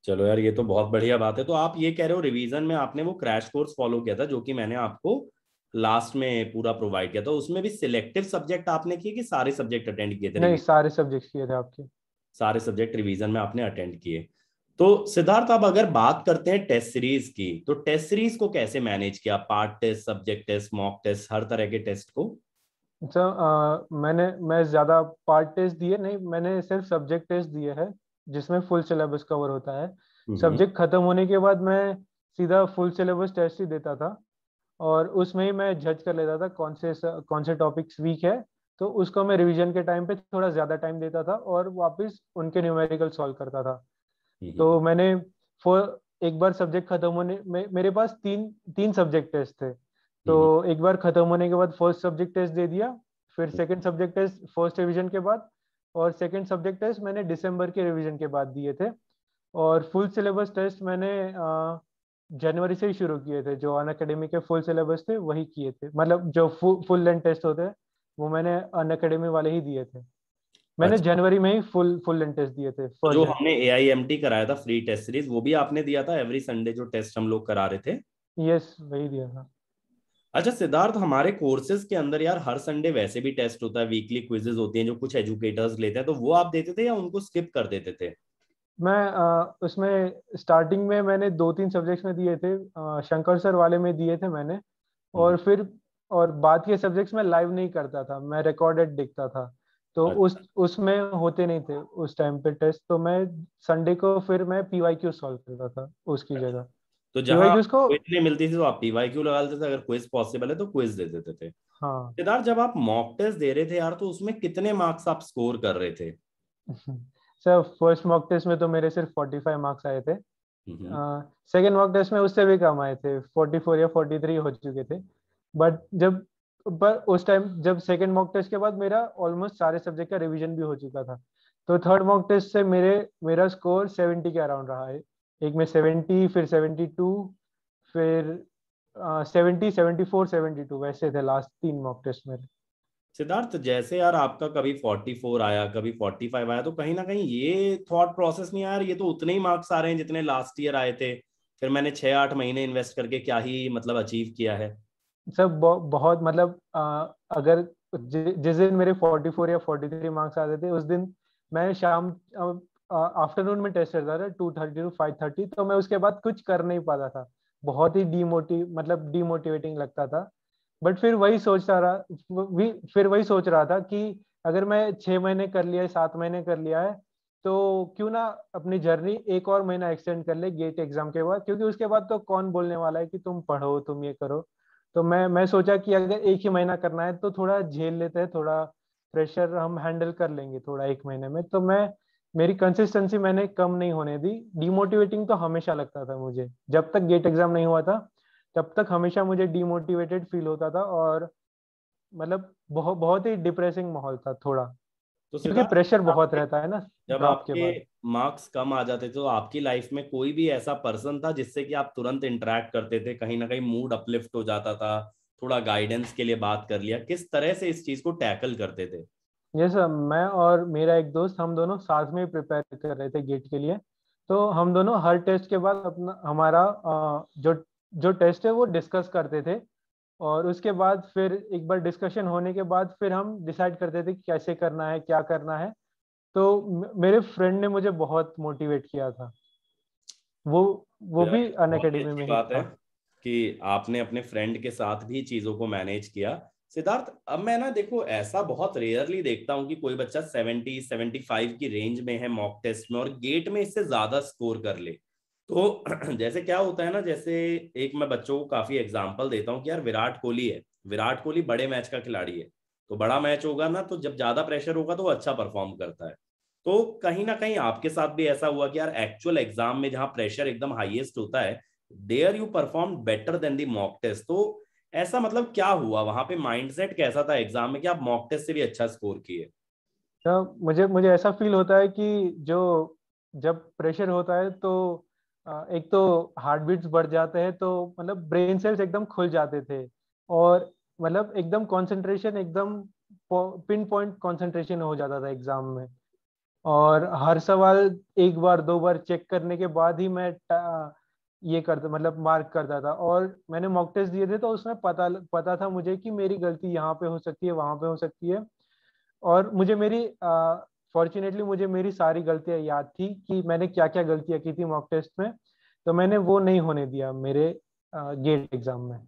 चलो यार, ये तो बहुत बढ़िया बात है। तो आप ये कह रहे हो रिवीजन में आपने वो क्रैश कोर्स फॉलो किया था जो कि मैंने आपको लास्ट में पूरा प्रोवाइड किया था, उसमें भी सिलेक्टिव सब्जेक्ट आपने किए कि सारे सब्जेक्ट अटेंड किए थे नहीं, रिवीजन? सारे सब्जेक्ट किए थे आपके। सारे सब्जेक्ट रिवीजन में आपने अटेंड किए। तो सिद्धार्थ, अब अगर बात करते हैं टेस्ट सीरीज की, तो टेस्ट सीरीज को कैसे मैनेज किया? Part test, subject test, mock test, हर तरह के टेस्ट को? अच्छा, मैं ज़्यादा पार्ट टेस्ट दिए नहीं, मैंने सिर्फ सब्जेक्ट टेस्ट दिए हैं, जिसमें फुल सिलेबस कवर होता है। हम्म। सब्जेक्ट खत्म होने के बाद मैं सीधा फुल सिलेबस टेस्ट ही देता था, और उसमें ही मैं जज कर लेता था कौन से टॉपिक्स वीक है। तो उसको मैं रिवीजन के टाइम पे थोड़ा ज़्यादा टाइम देता था, और वापस उनके न्यूमेरिकल सॉल्व करता था। हम्म। तो मैंने एक बार सब्जेक्ट खत्म होने मेरे पास तीन तीन सब्जेक्ट टेस्ट थे। तो हम्म। एक बार खत्म होने के बाद फर्स्ट सब्जेक्ट टेस्ट दे दिया, फिर second subject test first revision के बाद, और सेकंड सब्जेक्ट टेस्ट मैंने दिसंबर के रिवीजन के बाद दिए थे। और फुल सिलेबस टेस्ट मैंने जनवरी से ही शुरू किए थे। जो अन अकेडमी के फुल सिलेबस थे वही किए थे, मतलब जो फुल लेंथ टेस्ट होते हैं वो मैंने अन अकेडमी वाले ही दिए थे। मैंने अच्छा, जनवरी में ही फुल लेंथ टेस्ट दिए थे तो जो फर्स्ट। हमने AIMT कराया था फ्री टेस्ट सीरीज, वो भी आपने दिया था एवरी संडे जो टेस्ट हम लोग करा रहे थे? यस, वही दिया था। अच्छा सिद्धार्थ, हमारे कोर्सेज के अंदर यार हर संडे वैसे भी टेस्ट होता है, वीकली क्विजेज होती हैं जो कुछ एजुकेटर्स लेते हैं, तो वो आप देते थे या उनको स्किप कर देते थे? मैं उसमें स्टार्टिंग में मैंने 2-3 सब्जेक्ट्स में दिए थे, शंकर सर वाले में दिए थे मैंने। हम्म। और फिर और बाद के सब्जेक्ट्स में लाइव नहीं करता था, मैं रिकॉर्डेड देखता था। तो अच्छा, उसमें होते नहीं थे उस टाइम पे टेस्ट, तो मैं संडे को फिर मैं PYQ सॉल्व करता था उसकी अच्छा। जगह। तो जहां PYQs को। क्विज नहीं मिलती थी तो आप PYQ लगा लेते थे, अगर क्विज पॉसिबल है तो क्विज दे देते थे। हाँ। सिद्धार्थ, जब आप मॉक टेस्ट दे रहे थे यार, तो उसमें कितने मार्क्स आप स्कोर कर रहे थे? सर फर्स्ट मॉक टेस्ट में तो मेरे सिर्फ 45 मार्क्स आए थे। हम्म। सेकेंड मॉक टेस्ट में उससे भी कम आए थे, 44 या 43 हो चुके थे। बट जब पर उस टाइम जब सेकेंड मॉक टेस्ट के बाद मेरा ऑलमोस्ट सारे सब्जेक्ट का रिवीजन भी हो चुका था। तो थर्ड मॉक टेस्ट से मेरा स्कोर 70 के अराउंड रहा है। एक में 70, फिर 72, फिर 70, 74, 72 वैसे थे लास्ट 3 मॉक टेस्ट मेरे। सिद्धार्थ, जैसे यार आपका कभी 44 आया, कभी 45 आया, तो कहीं ना कहीं ये थॉट प्रोसेस नहीं आया यार, ये तो उतने ही मार्क्स आ रहे हैं जितने लास्ट ईयर आए थे, फिर मैंने 6-8 महीने इन्वेस्ट करके क्या ही मतलब अचीव किया है? सब बहुत मतलब अगर जिस दिन मेरे 44 या 43 मार्क्स आते थे उस दिन मैं शाम आफ्टरनून में टेस्ट करता था 2:30 to 5:30, तो मैं उसके बाद कुछ कर नहीं पाता था। बहुत ही डीमोटिवेटिंग लगता था। बट फिर वही सोच रहा था कि अगर मैं 6 महीने कर लिया है, 7 महीने कर लिया है, तो क्यों ना अपनी जर्नी एक और महीना एक्सटेंड कर ले गेट एग्जाम के बाद, क्योंकि उसके बाद तो कौन बोलने वाला है कि तुम पढ़ो, तुम ये करो। तो मैं सोचा कि अगर एक ही महीना करना है तो थोड़ा झेल लेते हैं, थोड़ा प्रेशर हम हैंडल कर लेंगे थोड़ा एक महीने में। तो मेरी कंसिस्टेंसी मैंने कम नहीं होने दी। डिमोटिवेटिंग तो हमेशा लगता था मुझे, जब तक गेट एग्जाम नहीं हुआ था तब तक हमेशा मुझे डिमोटिवेटेड फील होता था। और मतलब बहुत बहुत ही डिप्रेसिंग माहौल था थोड़ा, तो क्योंकि सिद्धार्थ, प्रेशर बहुत रहता है ना जब ड्रॉप के आपके बाद। मार्क्स कम आ जाते थे तो आपकी लाइफ में कोई भी ऐसा पर्सन था जिससे कि आप तुरंत इंटरेक्ट करते थे, कहीं ना कहीं मूड अपलिफ्ट हो जाता था, थोड़ा गाइडेंस के लिए बात कर लिया, किस तरह से इस चीज को टैकल करते थे? ये सब मैं और मेरा एक दोस्त, हम दोनों साथ में प्रिपेयर कर रहे थे गेट के लिए। तो हम दोनों हर टेस्ट के बाद अपना हमारा जो जो टेस्ट है वो डिस्कस करते थे। और उसके बाद फिर एक बार डिस्कशन होने के बाद फिर हम डिसाइड करते थे कि कैसे करना है, क्या करना है। तो मेरे फ्रेंड ने मुझे बहुत मोटिवेट किया था। वो तो वो यार भी ये अन बहुत ही अकेडमी अच्छी में ही बात है था। कि आपने अपने फ्रेंड के साथ भी चीजों को मैनेज किया। सिद्धार्थ, अब मैं ना देखो ऐसा बहुत रेयरली देखता हूँ कि कोई बच्चा 70-75 की रेंज में है मॉक टेस्ट में और गेट में इससे ज्यादा स्कोर कर ले। तो जैसे क्या होता है ना, जैसे एक मैं बच्चों को काफी एग्जांपल देता हूँ कि यार विराट कोहली है, विराट कोहली बड़े मैच का खिलाड़ी है, तो बड़ा मैच होगा ना तो जब ज्यादा प्रेशर होगा तो वो अच्छा परफॉर्म करता है। तो कहीं ना कहीं आपके साथ भी ऐसा हुआ कि यार एक्चुअल एग्जाम में जहां प्रेशर एकदम हाईएस्ट होता है, there you perform better than the mock test. तो ऐसा मतलब क्या हुआ वहां पे, माइंडसेट कैसा था एग्जाम में कि आप मॉक टेस्ट से भी अच्छा स्कोर किए? तो मुझे मुझे ऐसा फील होता है कि जो जब प्रेशर होता है तो एक तो हार्ट बीट्स बढ़ जाते हैं, तो मतलब ब्रेन सेल्स एकदम खुल जाते थे। और मतलब एकदम कंसंट्रेशन, एकदम पिन पॉइंट कंसंट्रेशन हो जाता था एग्जाम में। और हर सवाल एक बार दो बार चेक करने के बाद ही मैं ये करता, मतलब मार्क करता था। और मैंने मॉक टेस्ट दिए थे तो उसमें पता पता था मुझे कि मेरी गलती यहाँ पे हो सकती है, वहां पे हो सकती है। और मुझे मेरी फॉर्चुनेटली मुझे मेरी सारी गलतियां याद थी कि मैंने क्या क्या गलतियां की थी मॉक टेस्ट में। तो मैंने वो नहीं होने दिया मेरे गेट एग्जाम में।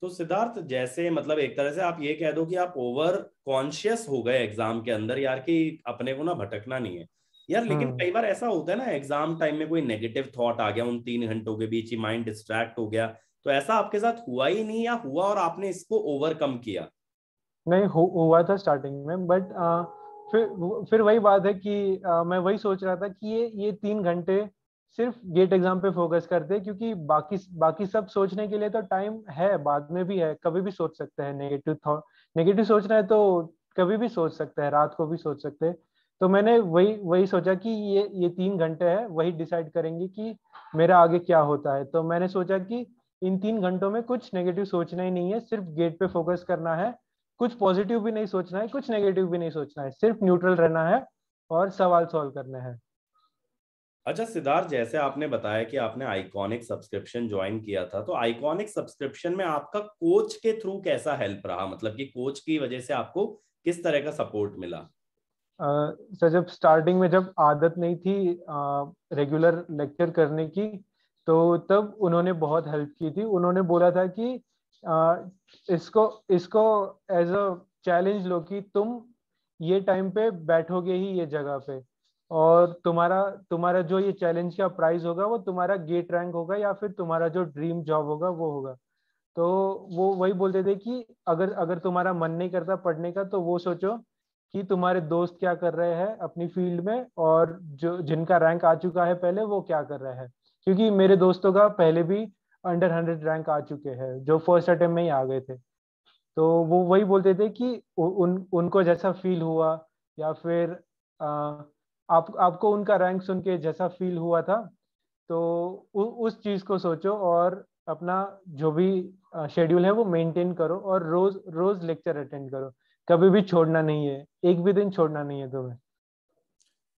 तो सिद्धार्थ, जैसे मतलब एक तरह से आप ये कह दो कि आप ओवर कॉन्शियस हो गए एग्जाम के अंदर यार, कि अपने को ना भटकना नहीं है यार। लेकिन हम्म। कई बार ऐसा होता है ना, एग्जाम टाइम में कोई नेगेटिव थॉट आ गया, उन 3 घंटों के बीच ही माइंड डिस्ट्रैक्ट हो गया, तो ऐसा आपके साथ हुआ ही नहीं या हुआ और आपने इसको ओवरकम किया? नहीं हुआ था स्टार्टिंग में, बट फिर वही बात है कि मैं वही सोच रहा था कि ये 3 घंटे सिर्फ गेट एग्जाम पे फोकस करते हैं, क्योंकि बाकी बाकी सब सोचने के लिए तो टाइम है, बाद में भी है, कभी भी सोच सकते हैं नेगेटिव थॉट। नेगेटिव सोचना है तो कभी भी सोच सकते हैं, रात को भी सोच सकते हैं। तो मैंने वही वही सोचा कि ये 3 घंटे है, वही डिसाइड करेंगे कि मेरा आगे क्या होता है। तो मैंने सोचा कि इन 3 घंटों में कुछ नेगेटिव सोचना ही नहीं है, सिर्फ गेट पे फोकस करना है। कुछ पॉजिटिव भी नहीं सोचना है, कुछ नेगेटिव भी नहीं सोचना है, सिर्फ न्यूट्रल रहना है और सवाल सॉल्व करने हैं। अच्छा सिद्धार्थ, जैसे आपने बताया कि आपने आइकॉनिक सब्सक्रिप्शन ज्वाइन किया था, तो आइकॉनिक सब्सक्रिप्शन में आपका कोच के थ्रू कैसा हेल्प रहा, मतलब कि कोच की वजह से आपको किस तरह का सपोर्ट मिला? सर जब स्टार्टिंग में जब आदत नहीं थी रेगुलर लेक्चर करने की, तो तब उन्होंने बहुत हेल्प की थी। उन्होंने बोला था कि इसको इसको एज अ चैलेंज लो कि तुम ये टाइम पे बैठोगे ही ये जगह पे, और तुम्हारा तुम्हारा जो ये चैलेंज का प्राइस होगा वो तुम्हारा गेट रैंक होगा या फिर तुम्हारा जो ड्रीम जॉब होगा वो होगा। तो वो वही बोलते थे कि अगर अगर तुम्हारा मन नहीं करता पढ़ने का तो वो सोचो कि तुम्हारे दोस्त क्या कर रहे हैं अपनी फील्ड में, और जो जिनका रैंक आ चुका है पहले वो क्या कर रहे हैं। क्योंकि मेरे दोस्तों का पहले भी अंडर 100 रैंक आ चुके हैं जो फर्स्ट अटेम्प्ट में ही आ गए थे। तो वो वही बोलते थे कि उनको जैसा फील हुआ, या फिर आपको उनका रैंक सुन के जैसा फील हुआ था, तो उस चीज को सोचो और अपना जो भी शेड्यूल है वो मेंटेन करो, और रोज रोज लेक्चर अटेंड करो। कभी भी छोड़ना नहीं है, एक भी दिन छोड़ना नहीं है तुम्हें।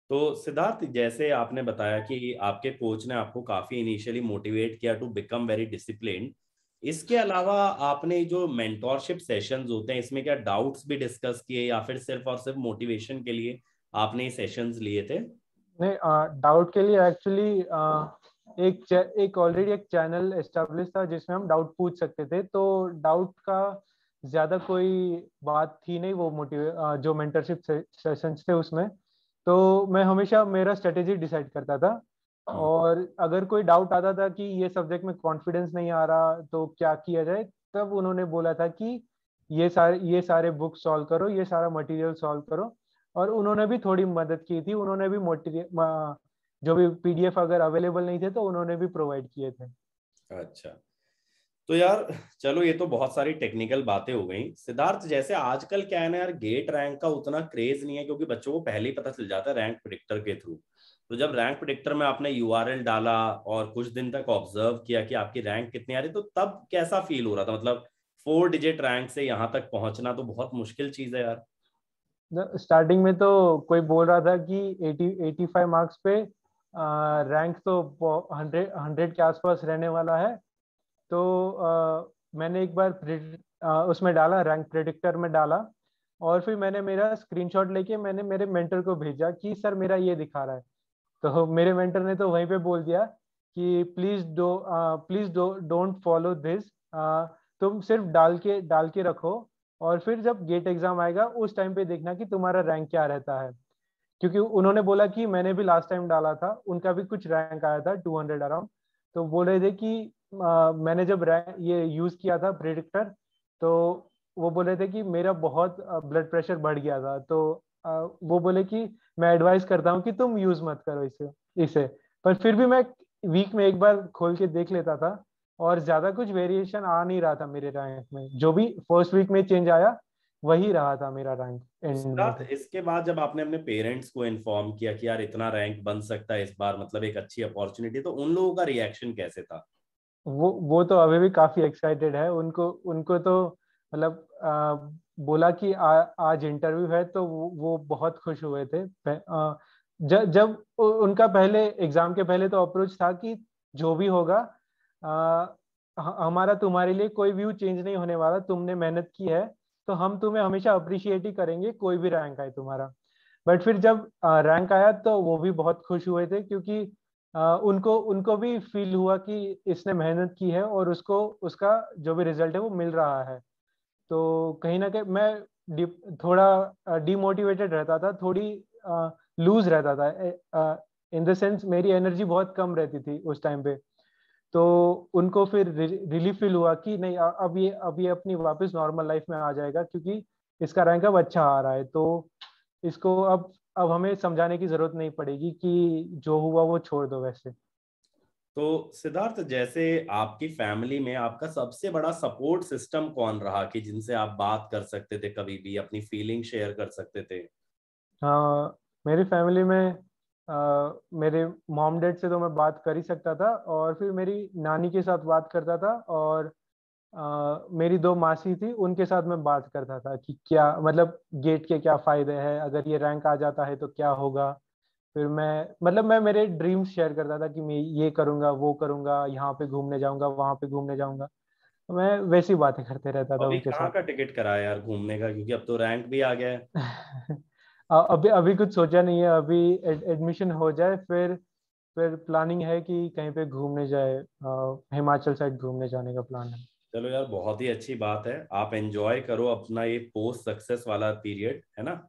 तो सिद्धार्थ, जैसे आपने बताया कि आपके कोच ने आपको काफी इनिशियली मोटिवेट किया टू बिकम वेरी डिसिप्लिन्ड, इसके अलावा आपने जो मेंटोरशिप सेशंस होते हैं इसमें क्या डाउट्स भी डिस्कस किए, या फिर सिर्फ और सिर्फ मोटिवेशन के लिए आपने ये सेशंस लिए थे? नहीं, डाउट के लिए एक्चुअली एक ऑलरेडी एक चैनल एस्टेब्लिश था जिसमें हम डाउट पूछ सकते थे, तो डाउट का ज्यादा कोई बात थी नहीं। वो जो मेंटरशिप सेशंस थे उसमें तो मैं हमेशा मेरा स्ट्रेटेजी डिसाइड करता था, हम्म। और अगर कोई डाउट आता था कि ये सब्जेक्ट में कॉन्फिडेंस नहीं आ रहा तो क्या किया जाए, तब उन्होंने बोला था कि ये सारे बुक सॉल्व करो, ये सारा मटेरियल सॉल्व करो। और उन्होंने भी थोड़ी मदद की थी, उन्होंने भी मटेरियल जो भी पीडीएफ अगर अवेलेबल नहीं थे तो उन्होंने भी प्रोवाइड किए थे। अच्छा, तो यार चलो, ये तो बहुत सारी टेक्निकल बातें हो गई। सिद्धार्थ, जैसे आजकल क्या है ना यार, गेट रैंक का उतना क्रेज नहीं है क्योंकि बच्चों को पहले ही पता चल जाता है रैंक प्रिडिक्टर के थ्रू। तो जब रैंक प्रिडिक्टर में आपने यूआरएल डाला और कुछ दिन तक ऑब्जर्व किया कि आपकी रैंक कितनी आ रही, तो तब कैसा फील हो रहा था? मतलब 4 डिजिट रैंक से यहाँ तक पहुंचना तो बहुत मुश्किल चीज है यार। स्टार्टिंग में तो कोई बोल रहा था कि 85 मार्क्स पे रैंक तो 100 के आसपास रहने वाला है। तो मैंने एक बार उसमें डाला, रैंक प्रेडिक्टर में डाला, और फिर मैंने मेरा स्क्रीनशॉट लेके मैंने मेरे मेंटर को भेजा कि सर मेरा ये दिखा रहा है। तो मेरे मेंटर ने तो वहीं पे बोल दिया कि प्लीज डोंट फॉलो दिस, तुम सिर्फ डाल के रखो, और फिर जब गेट एग्जाम आएगा उस टाइम पे देखना कि तुम्हारा रैंक क्या रहता है। क्योंकि उन्होंने बोला कि मैंने भी लास्ट टाइम डाला था, उनका भी कुछ रैंक आया था 200 अराउंड। तो बोल रहे थे कि मैंने जब रैंक ये यूज किया था प्रिडिक्टर, तो वो बोल रहे थे कि मेरा बहुत ब्लड प्रेशर बढ़ गया था। तो वो बोले कि मैं एडवाइस करता हूँ कि तुम यूज मत करो इसे। पर फिर भी मैं वीक में एक बार खोल के देख लेता था, और ज्यादा कुछ वेरिएशन आ नहीं रहा था मेरे रैंक में। जो भी फर्स्ट वीक में चेंज आया वही रहा था मेरा रैंक तो एंड में। सिद्धार्थ, इसके बाद जब आपने अपने पेरेंट्स को इन्फॉर्म किया कि यार इतना रैंक बन सकता है इस बार, मतलब एक अच्छी अपॉर्चुनिटी, तो उन लोगों का रिएक्शन कैसे था? वो तो अभी भी काफी एक्साइटेड है। उनको उनको तो मतलब बोला कि आज इंटरव्यू है, तो वो बहुत खुश हुए थे। जब उनका पहले एग्जाम के पहले तो अप्रोच था कि जो भी होगा हमारा तुम्हारे लिए कोई व्यू चेंज नहीं होने वाला, तुमने मेहनत की है तो हम तुम्हें हमेशा अप्रिशिएट ही करेंगे कोई भी रैंक आए तुम्हारा। बट फिर जब रैंक आया तो वो भी बहुत खुश हुए थे, क्योंकि उनको उनको भी फील हुआ कि इसने मेहनत की है और उसको उसका जो भी रिजल्ट है वो मिल रहा है। तो कहीं ना कहीं मैं थोड़ा डिमोटिवेटेड रहता था, थोड़ी लूज रहता था, इन द सेंस मेरी एनर्जी बहुत कम रहती थी उस टाइम पे। तो उनको फिर रिलीफ फील हुआ कि नहीं, अब ये अपनी वापस नॉर्मल लाइफ में आ जाएगा, क्योंकि इसका रैंक अब अच्छा आ रहा है। तो इसको अब हमें समझाने की जरूरत नहीं पड़ेगी कि जो हुआ वो छोड़ दो वैसे। तो सिद्धार्थ, जैसे आपकी फैमिली में आपका सबसे बड़ा सपोर्ट सिस्टम कौन रहा कि जिनसे आप बात कर सकते थे, कभी भी अपनी फीलिंग शेयर कर सकते थे? हाँ, मेरी फैमिली में मेरे मॉम डैड से तो मैं बात कर ही सकता था, और फिर मेरी नानी के साथ बात करता था, और मेरी 2 मासी थी, उनके साथ मैं बात करता था कि क्या मतलब गेट के क्या फायदे हैं, अगर ये रैंक आ जाता है तो क्या होगा। फिर मैं मेरे ड्रीम्स शेयर करता था कि मैं ये करूंगा, वो करूंगा, यहाँ पे घूमने जाऊंगा, वहां पे घूमने जाऊंगा। तो मैं वैसी बातें करते रहता था अभी उनके कहाँ साथ। का टिकट कराया यार घूमने का, क्योंकि अब तो रैंक भी आ गया है। अभी अभी कुछ सोचा नहीं है, अभी एडमिशन हो जाए फिर प्लानिंग है कि कहीं पे घूमने जाए, हिमाचल साइड घूमने जाने का प्लान है। चलो यार, बहुत ही अच्छी बात है। आप एंजॉय करो अपना ये पोस्ट सक्सेस वाला पीरियड, है ना।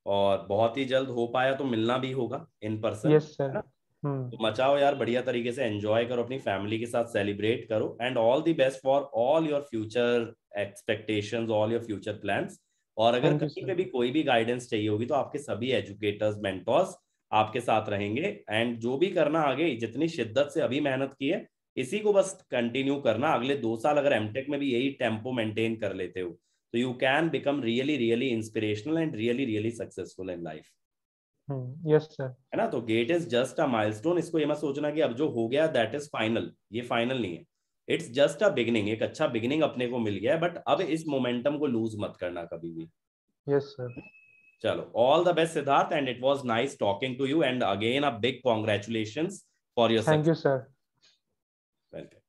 और बहुत ही जल्द हो पाया तो मिलना भी होगा इन पर्सन, यस है सर। ना। हम्म। तो मचाओ यार, बढ़िया तरीके से एंजॉय करो, अपनी फैमिली के साथ सेलिब्रेट करो, and all the best for all your future expectations, all your future plans. और अगर थैंक यू कहीं पे सर। भी कोई भी गाइडेंस चाहिए होगी तो आपके सभी एजुकेटर्स, मेंटोर्स आपके साथ रहेंगे। एंड जो भी करना आगे, जितनी शिद्दत से अभी मेहनत की है, इसी को बस कंटिन्यू करना। अगले 2 साल अगर एमटेक में भी यही टेम्पो मेंटेन कर लेते हो तो you can become really really inspirational and really really successful in life, yes sir. है ना। तो GATE is just a milestone. इसको ये मत सोचना कि अब जो हो गया दैट इज फाइनल, ये फाइनल नहीं है। इट्स जस्ट अ बिगिनिंग, एक अच्छा बिगिनिंग अपने को मिल गया है, बट अब इस मोमेंटम को लूज मत करना कभी भी। Yes sir. चलो, all the best Siddharth, and it was nice talking to you, and again a big congratulations for your thank you success. Sir. Welcome.